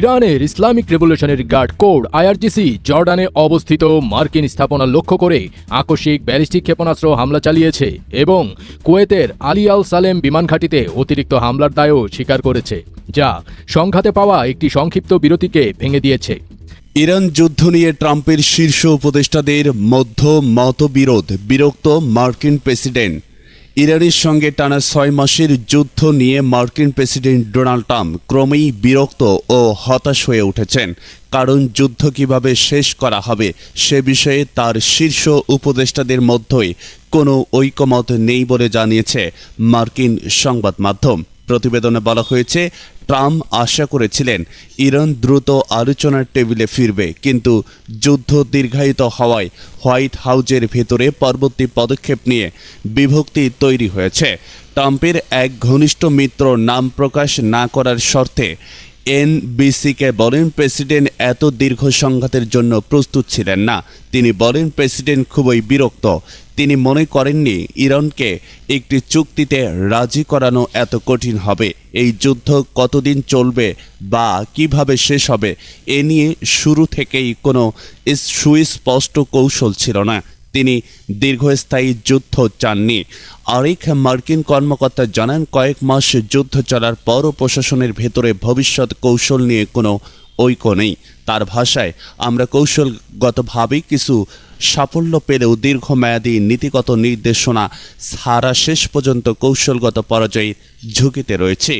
ইরানের Islamic revolutionary guard কোড IRGC জর্ডানে অবস্থিত মার্কিন স্থাপনা লক্ষ্য করে আকস্মিক ব্যালিস্টিক ক্ষেপণাস্ত্র হামলা চালিয়েছে এবং কুয়েতের আলী আল সালেম বিমান ঘাঁটিতে অতিরিক্ত হামলার দায়ও স্বীকার করেছে, যা সংঘাতে পাওয়া একটি সংক্ষিপ্ত বিরতিকে ভেঙে দিয়েছে। ইরান যুদ্ধ নিয়ে ট্রাম্পের শীর্ষ উপদেষ্টাদের মধ্যে মতবিরোধ, বিরক্ত মার্কিন প্রেসিডেন্ট। ইরানের সঙ্গে টানা 6 মাসের যুদ্ধ নিয়ে মার্কিন প্রেসিডেন্ট ডোনাল্ড ট্রাম্প ক্রমেই বিরক্ত ও হতাশ হয়ে উঠেছেন। কারণ যুদ্ধ কিভাবে শেষ করা হবে সে বিষয়ে তার শীর্ষ উপদেষ্টাদের মধ্যেই কোনো ঐকমত নেই বলে জানিয়েছে মার্কিন সংবাদ মাধ্যম। প্রতিবেদনে বলা হয়েছে, ট্রাম্প আশা করেছিলেন ইরান দ্রুত আলোচনার টেবিলে ফিরবে, কিন্তু যুদ্ধ দীর্ঘায়িত হওয়ায় হোয়াইট হাউজের ভেতরে পরবর্তী পদক্ষেপ নিয়ে বিভক্তি তৈরি হয়েছে। ট্রাম্পের এক ঘনিষ্ঠ মিত্র নাম প্রকাশ না করার শর্তে এনবিসিকে বলেন, প্রেসিডেন্ট এত দীর্ঘ সংঘাতের জন্য প্রস্তুত ছিলেন না। তিনি বলেন, প্রেসিডেন্ট খুবই বিরক্ত। তিনি মনে করেননি ইরানকে একটি চুক্তিতে রাজি করানো এত কঠিন হবে। এই যুদ্ধ কতদিন চলবে বা কিভাবে শেষ হবে এ নিয়ে শুরু থেকেই কোনো সুস্পষ্ট কৌশল ছিল না। তিনি দীর্ঘস্থায়ী যুদ্ধ চাননি। আরেক মার্কিন কর্মকর্তা জানান, কয়েক মাস যুদ্ধ চলার পরও প্রশাসনের ভেতরে ভবিষ্যৎ কৌশল নিয়ে কোনো ঐক্য নেই। তার ভাষায়, আমরা কৌশলগতভাবেই কিছু সাফল্য পেলেও দীর্ঘমেয়াদী নীতিগত নির্দেশনা ছাড়া শেষ পর্যন্ত কৌশলগত পরাজয়ের ঝুঁকিতে রয়েছে।